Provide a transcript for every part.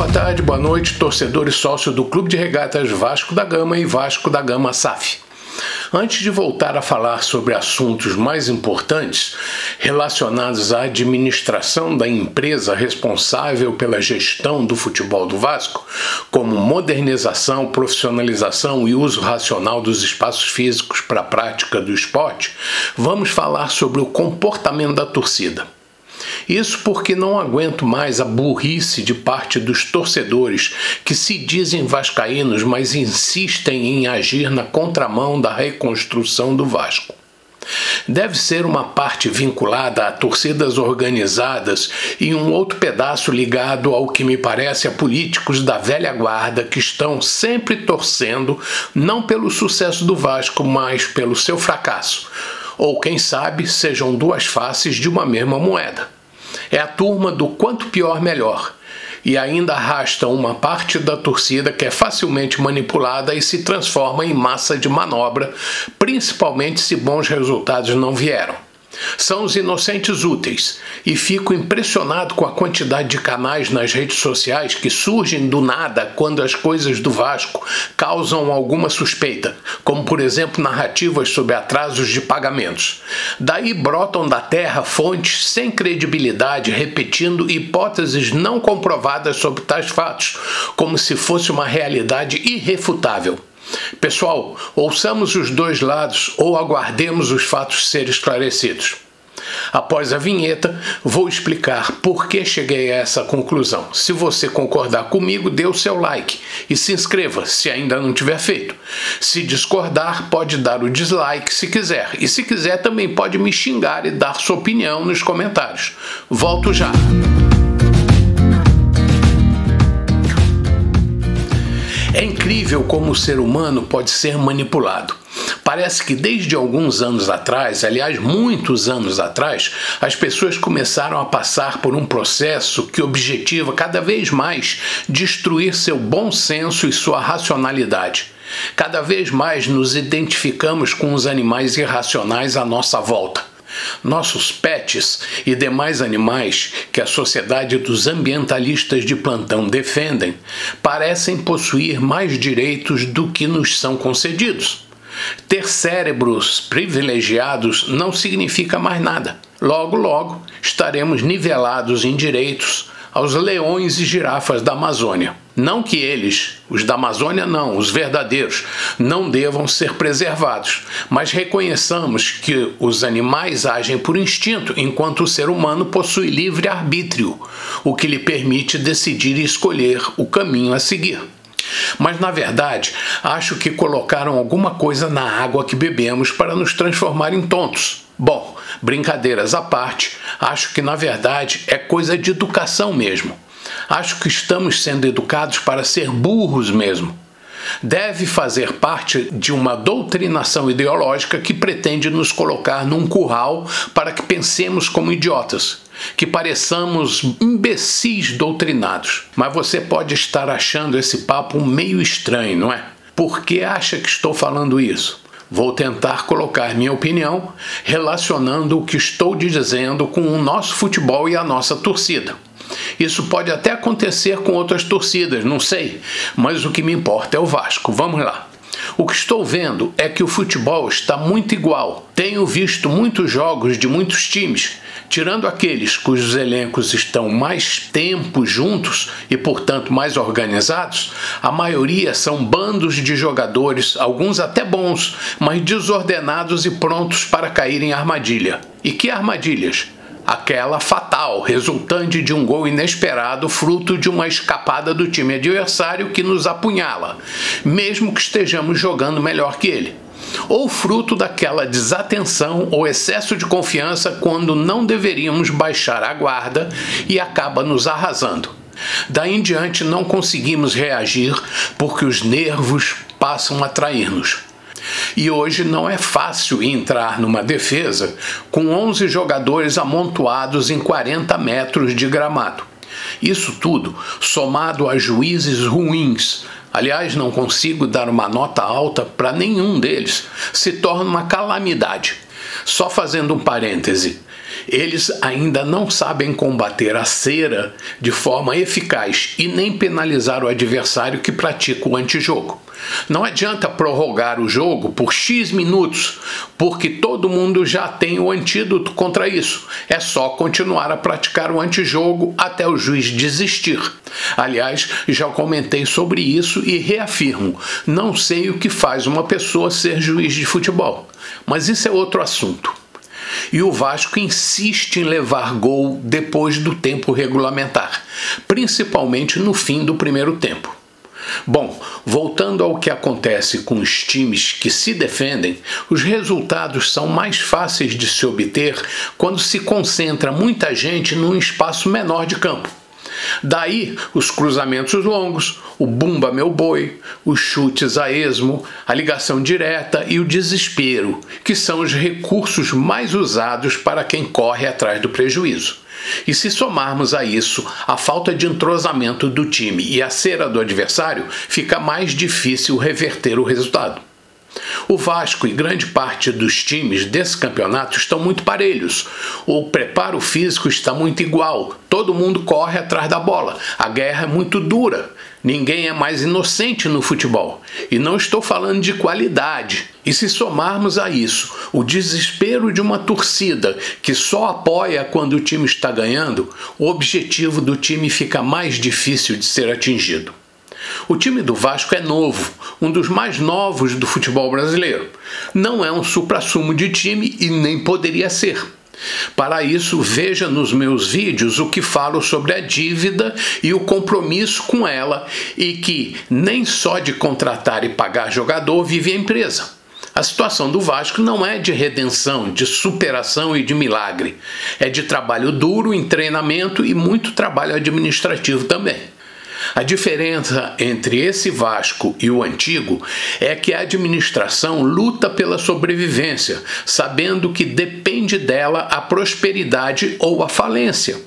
Boa tarde, boa noite, torcedor e sócio do Clube de Regatas Vasco da Gama e Vasco da Gama SAF. Antes de voltar a falar sobre assuntos mais importantes relacionados à administração da empresa responsável pela gestão do futebol do Vasco, como modernização, profissionalização e uso racional dos espaços físicos para a prática do esporte, vamos falar sobre o comportamento da torcida. Isso porque não aguento mais a burrice de parte dos torcedores que se dizem vascaínos, mas insistem em agir na contramão da reconstrução do Vasco. Deve ser uma parte vinculada a torcidas organizadas e um outro pedaço ligado ao que me parece a políticos da velha guarda que estão sempre torcendo não pelo sucesso do Vasco, mas pelo seu fracasso. Ou quem sabe sejam duas faces de uma mesma moeda. É a turma do quanto pior melhor, e ainda arrasta uma parte da torcida que é facilmente manipulada e se transforma em massa de manobra, principalmente se bons resultados não vieram. São os inocentes úteis, e fico impressionado com a quantidade de canais nas redes sociais que surgem do nada quando as coisas do Vasco causam alguma suspeita, como por exemplo narrativas sobre atrasos de pagamentos. Daí brotam da terra fontes sem credibilidade repetindo hipóteses não comprovadas sobre tais fatos, como se fosse uma realidade irrefutável. Pessoal, ouçamos os dois lados ou aguardemos os fatos serem esclarecidos. Após a vinheta, vou explicar por que cheguei a essa conclusão. Se você concordar comigo, dê o seu like e se inscreva se ainda não tiver feito. Se discordar, pode dar o dislike se quiser. E se quiser, também pode me xingar e dar sua opinião nos comentários. Volto já! É incrível como o ser humano pode ser manipulado. Parece que desde alguns anos atrás, aliás, muitos anos atrás, as pessoas começaram a passar por um processo que objetiva cada vez mais destruir seu bom senso e sua racionalidade. Cada vez mais nos identificamos com os animais irracionais à nossa volta. Nossos pets e demais animais que a sociedade dos ambientalistas de plantão defendem parecem possuir mais direitos do que nos são concedidos. Ter cérebros privilegiados não significa mais nada. Logo, logo, estaremos nivelados em direitos aos leões e girafas da Amazônia. Não que eles, os da Amazônia não, os verdadeiros, não devam ser preservados, mas reconheçamos que os animais agem por instinto, enquanto o ser humano possui livre-arbítrio, o que lhe permite decidir e escolher o caminho a seguir. Mas, na verdade, acho que colocaram alguma coisa na água que bebemos para nos transformar em tontos. Bom, brincadeiras à parte, acho que, na verdade, é coisa de educação mesmo. Acho que estamos sendo educados para ser burros mesmo. Deve fazer parte de uma doutrinação ideológica que pretende nos colocar num curral para que pensemos como idiotas, que pareçamos imbecis doutrinados. Mas você pode estar achando esse papo meio estranho, não é? Por que acha que estou falando isso? Vou tentar colocar minha opinião relacionando o que estou dizendo com o nosso futebol e a nossa torcida. Isso pode até acontecer com outras torcidas, não sei, mas o que me importa é o Vasco. Vamos lá. O que estou vendo é que o futebol está muito igual. Tenho visto muitos jogos de muitos times, tirando aqueles cujos elencos estão mais tempo juntos e, portanto, mais organizados, a maioria são bandos de jogadores, alguns até bons, mas desordenados e prontos para cair em armadilha. E que armadilhas? Aquela fatal, resultante de um gol inesperado, fruto de uma escapada do time adversário que nos apunhala, mesmo que estejamos jogando melhor que ele. Ou fruto daquela desatenção ou excesso de confiança quando não deveríamos baixar a guarda e acaba nos arrasando. Daí em diante não conseguimos reagir porque os nervos passam a trair-nos. E hoje não é fácil entrar numa defesa com 11 jogadores amontoados em 40 metros de gramado. Isso tudo, somado a juízes ruins, aliás, não consigo dar uma nota alta para nenhum deles, se torna uma calamidade. Só fazendo um parêntese, Eles ainda não sabem combater a cera de forma eficaz e nem penalizar o adversário que pratica o antijogo. Não adianta prorrogar o jogo por X minutos, porque todo mundo já tem o antídoto contra isso. É só continuar a praticar o antijogo até o juiz desistir. Aliás, já comentei sobre isso e reafirmo, não sei o que faz uma pessoa ser juiz de futebol, mas isso é outro assunto. E o Vasco insiste em levar gol depois do tempo regulamentar, principalmente no fim do primeiro tempo. Bom, voltando ao que acontece com os times que se defendem, os resultados são mais fáceis de se obter quando se concentra muita gente num espaço menor de campo. Daí os cruzamentos longos, o bumba meu boi, os chutes a esmo, a ligação direta e o desespero, que são os recursos mais usados para quem corre atrás do prejuízo. E se somarmos a isso a falta de entrosamento do time e a cera do adversário, fica mais difícil reverter o resultado. O Vasco e grande parte dos times desse campeonato estão muito parelhos. O preparo físico está muito igual. Todo mundo corre atrás da bola. A guerra é muito dura. Ninguém é mais inocente no futebol. E não estou falando de qualidade. E se somarmos a isso o desespero de uma torcida que só apoia quando o time está ganhando, o objetivo do time fica mais difícil de ser atingido. O time do Vasco é novo, um dos mais novos do futebol brasileiro. Não é um suprassumo de time e nem poderia ser. Para isso, veja nos meus vídeos o que falo sobre a dívida e o compromisso com ela e que nem só de contratar e pagar jogador vive a empresa. A situação do Vasco não é de redenção, de superação e de milagre. É de trabalho duro em treinamento e muito trabalho administrativo também. A diferença entre esse Vasco e o antigo é que a administração luta pela sobrevivência, sabendo que depende dela a prosperidade ou a falência.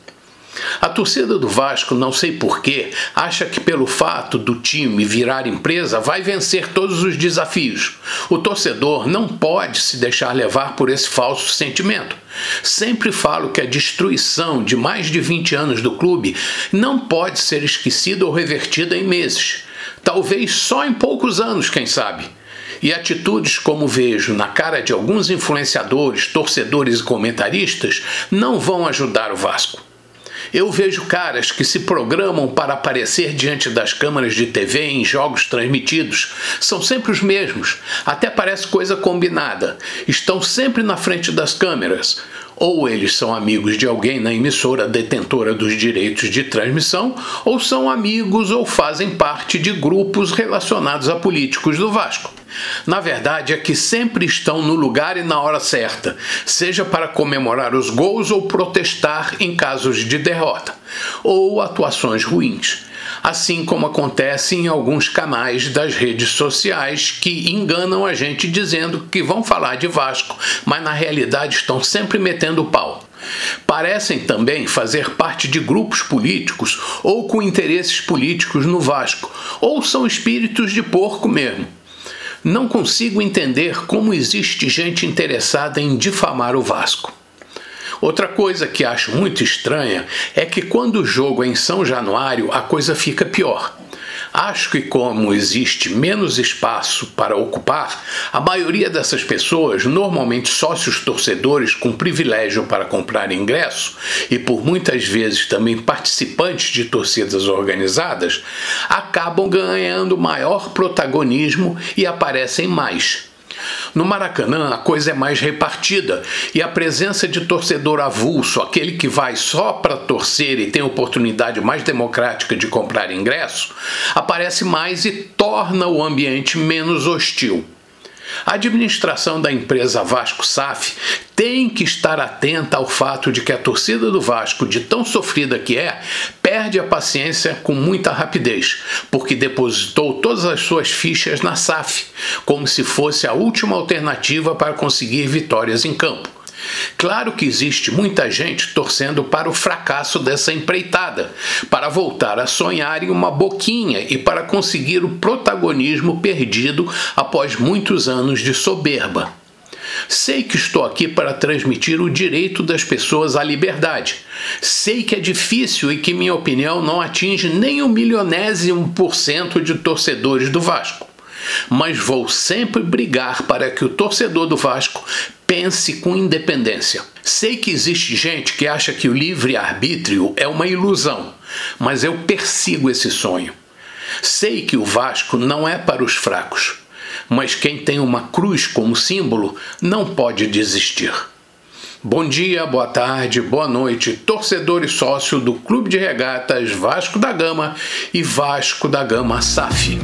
A torcida do Vasco, não sei porquê, acha que pelo fato do time virar empresa vai vencer todos os desafios. O torcedor não pode se deixar levar por esse falso sentimento. Sempre falo que a destruição de mais de 20 anos do clube não pode ser esquecida ou revertida em meses. Talvez só em poucos anos, quem sabe. E atitudes como vejo na cara de alguns influenciadores, torcedores e comentaristas não vão ajudar o Vasco. Eu vejo caras que se programam para aparecer diante das câmeras de TV em jogos transmitidos. São sempre os mesmos, até parece coisa combinada. Estão sempre na frente das câmeras. Ou eles são amigos de alguém na emissora detentora dos direitos de transmissão, ou são amigos ou fazem parte de grupos relacionados a políticos do Vasco. Na verdade é que sempre estão no lugar e na hora certa, seja para comemorar os gols ou protestar em casos de derrota, ou atuações ruins. Assim como acontece em alguns canais das redes sociais que enganam a gente dizendo que vão falar de Vasco, mas na realidade estão sempre metendo o pau. Parecem também fazer parte de grupos políticos ou com interesses políticos no Vasco, ou são espíritos de porco mesmo. Não consigo entender como existe gente interessada em difamar o Vasco. Outra coisa que acho muito estranha é que quando o jogo é em São Januário, a coisa fica pior. Acho que como existe menos espaço para ocupar, a maioria dessas pessoas, normalmente sócios torcedores com privilégio para comprar ingresso e por muitas vezes também participantes de torcidas organizadas, acabam ganhando maior protagonismo e aparecem mais. No Maracanã a coisa é mais repartida e a presença de torcedor avulso, aquele que vai só para torcer e tem oportunidade mais democrática de comprar ingresso, aparece mais e torna o ambiente menos hostil. A administração da empresa Vasco SAF tem que estar atenta ao fato de que a torcida do Vasco, de tão sofrida que é, perde a paciência com muita rapidez, porque depositou todas as suas fichas na SAF, como se fosse a última alternativa para conseguir vitórias em campo. Claro que existe muita gente torcendo para o fracasso dessa empreitada, para voltar a sonhar em uma boquinha e para conseguir o protagonismo perdido após muitos anos de soberba. Sei que estou aqui para transmitir o direito das pessoas à liberdade. Sei que é difícil e que minha opinião não atinge nem 1/1000% de torcedores do Vasco. Mas vou sempre brigar para que o torcedor do Vasco pense com independência. Sei que existe gente que acha que o livre-arbítrio é uma ilusão, mas eu persigo esse sonho. Sei que o Vasco não é para os fracos, mas quem tem uma cruz como símbolo não pode desistir. Bom dia, boa tarde, boa noite, torcedor e sócio do Clube de Regatas Vasco da Gama e Vasco da Gama SAF.